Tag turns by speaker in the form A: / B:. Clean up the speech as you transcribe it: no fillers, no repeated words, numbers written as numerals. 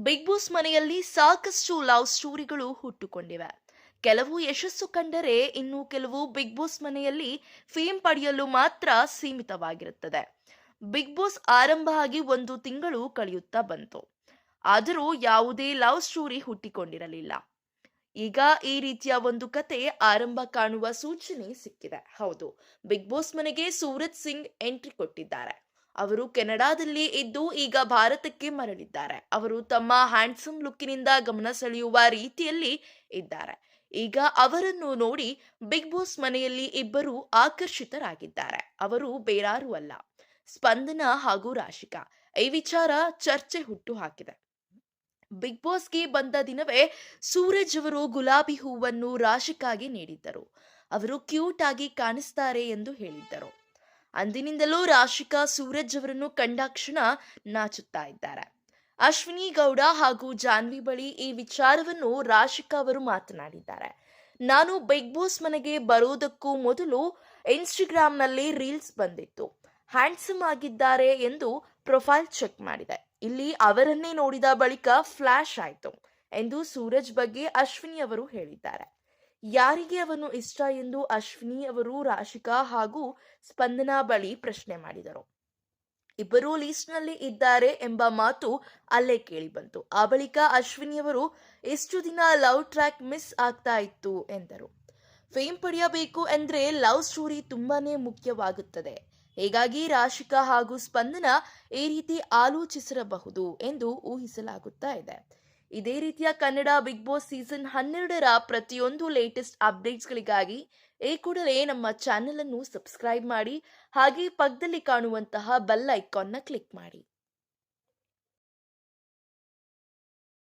A: Big boss ಮನೆಯಲ್ಲಿ ಸಾಕಷ್ಟು love ಸ್ಟೋರಿಗಳು ಹುಟ್ಟುಕೊಂಡಿವೆ. ಕೆಲವು ಯಶಸ್ಸು ಕಂಡರೆ ಇನ್ನು ಕೆಲವು ಬಿಗ್ ಬಾಸ್ ಮನೆಯಲ್ಲಿ ಫೇಮ್ ಪಡೆಯಲು ಮಾತ್ರ ಸೀಮಿತವಾಗಿರುತ್ತದೆ. ಬಿಗ್ ಬಾಸ್ ಆರಂಭ ಆಗಿ 1 ತಿಂಗಳು ಕಳೆಯುತ್ತಾ ಬಂತು. ಆದರೂ ಯಾವುದೇ ಲವ್ ಸ್ಟೋರಿ ಹುಟ್ಟಿಕೊಂಡಿರಲಿಲ್ಲ. ಈಗ ಈ ರೀತಿಯ ಒಂದು ಕತೆ ಆರಂಭ ಕಾಣುವ ಸೂಚನೆ ಸಿಕ್ಕಿದೆ. ಹೌದು, ಬಿಗ್ ಬಾಸ್ ಮನೆಗೆ ಸೂರಜ್ ಸಿಂಗ್ ಎಂಟ್ರಿ ಕೊಟ್ಟಿದ್ದಾರೆ. ಅವರು ಕೆನಡಾದಲ್ಲಿ ಇದ್ದು ಈಗ ಭಾರತಕ್ಕೆ ಮರಳಿದ್ದಾರೆ. ಅವರು ತಮ್ಮ ಹ್ಯಾಂಡ್ಸಮ್ ಲುಕ್ಕಿನಿಂದ ಗಮನ ಸೆಳೆಯುವ ರೀತಿಯಲ್ಲಿ ಇದ್ದಾರೆ. ಈಗ ಅವರನ್ನು ನೋಡಿ ಬಿಗ್ ಬಾಸ್ ಮನೆಯಲ್ಲಿ ಇಬ್ಬರು ಆಕರ್ಷಿತರಾಗಿದ್ದಾರೆ. ಅವರು ಬೇರಾರೂ ಅಲ್ಲ, ಸ್ಪಂದನ ಹಾಗೂ ರಾಶಿಕಾ. ಈ ವಿಚಾರ ಚರ್ಚೆ ಹುಟ್ಟು ಹಾಕಿದೆ. ಬಿಗ್ ಬಾಸ್ಗೆ ಬಂದ ದಿನವೇ ಸೂರಜ್ ಅವರು ಗುಲಾಬಿ ಹೂವನ್ನು ರಾಶಿಕಾಗೆ ನೀಡಿದ್ದರು. ಅವರು ಕ್ಯೂಟ್ ಆಗಿ ಕಾಣಿಸ್ತಾರೆ ಎಂದು ಹೇಳಿದ್ದರು. ಅಂದಿನಿಂದಲೂ ರಾಶಿಕಾ ಸೂರಜ್ ಅವರನ್ನು ಕಂಡಾಕ್ಷಣ ನಾಚುತ್ತಾ ಇದ್ದಾರೆ. ಅಶ್ವಿನಿ ಗೌಡ ಹಾಗೂ ಜಾನ್ವಿ ಬಳಿ ಈ ವಿಚಾರವನ್ನು ರಾಶಿಕಾ ಅವರು ಮಾತನಾಡಿದ್ದಾರೆ. ನಾನು ಬಿಗ್ ಬಾಸ್ ಮನೆಗೆ ಬರೋದಕ್ಕೂ ಮೊದಲು ಇನ್ಸ್ಟಾಗ್ರಾಂನಲ್ಲಿ ರೀಲ್ಸ್ ಬಂದಿತ್ತು. ಹ್ಯಾಂಡ್ಸಮ್ ಆಗಿದ್ದಾರೆ ಎಂದು ಪ್ರೊಫೈಲ್ ಚೆಕ್ ಮಾಡಿದೆ. ಇಲ್ಲಿ ಅವರನ್ನೇ ನೋಡಿದ ಬಳಿಕ ಫ್ಲಾಶ್ ಆಯಿತು ಎಂದು ಸೂರಜ್ ಬಗ್ಗೆ ಅಶ್ವಿನಿ ಅವರು ಹೇಳಿದ್ದಾರೆ. ಯಾರಿಗೆ ಅವನು ಇಷ್ಟ ಎಂದು ಅಶ್ವಿನಿ ಅವರು ರಾಶಿಕಾ ಹಾಗೂ ಸ್ಪಂದನಾ ಬಳಿ ಪ್ರಶ್ನೆ ಮಾಡಿದರು. ಇಬ್ಬರು ಲಿಸ್ಟ್ನಲ್ಲಿ ಇದ್ದಾರೆ ಎಂಬ ಮಾತು ಅಲ್ಲೇ ಕೇಳಿ ಬಂತು. ಆ ಬಳಿಕ ಅಶ್ವಿನಿ ಅವರು ಎಷ್ಟು ದಿನ ಲವ್ ಟ್ರ್ಯಾಕ್ ಮಿಸ್ ಆಗ್ತಾ ಇತ್ತು ಎಂದರು. ಫೇಮ್ ಪಡೆಯಬೇಕು ಎಂದ್ರೆ ಲವ್ ಸ್ಟೋರಿ ತುಂಬಾನೇ ಮುಖ್ಯವಾಗುತ್ತದೆ. ಹೀಗಾಗಿ ರಾಶಿಕಾ ಹಾಗೂ ಸ್ಪಂದನ ಈ ರೀತಿ ಆಲೋಚಿಸಿರಬಹುದು ಎಂದು ಊಹಿಸಲಾಗುತ್ತಾ ಇದೆ. ಇದೇ ರೀತಿಯ ಕನ್ನಡ ಬಿಗ್ ಬಾಸ್ ಸೀಸನ್ 12ರ ಪ್ರತಿಯೊಂದು ಲೇಟೆಸ್ಟ್ ಅಪ್ಡೇಟ್ಸ್ಗಳಿಗಾಗಿ ಈ ಕೂಡಲೇ ನಮ್ಮ ಚಾನೆಲ್ ಅನ್ನು ಸಬ್ಸ್ಕ್ರೈಬ್ ಮಾಡಿ, ಹಾಗೆ ಪಕ್ಕದಲ್ಲಿ ಕಾಣುವಂತಹ ಬೆಲ್ ಐಕಾನ್ನ ಕ್ಲಿಕ್ ಮಾಡಿ.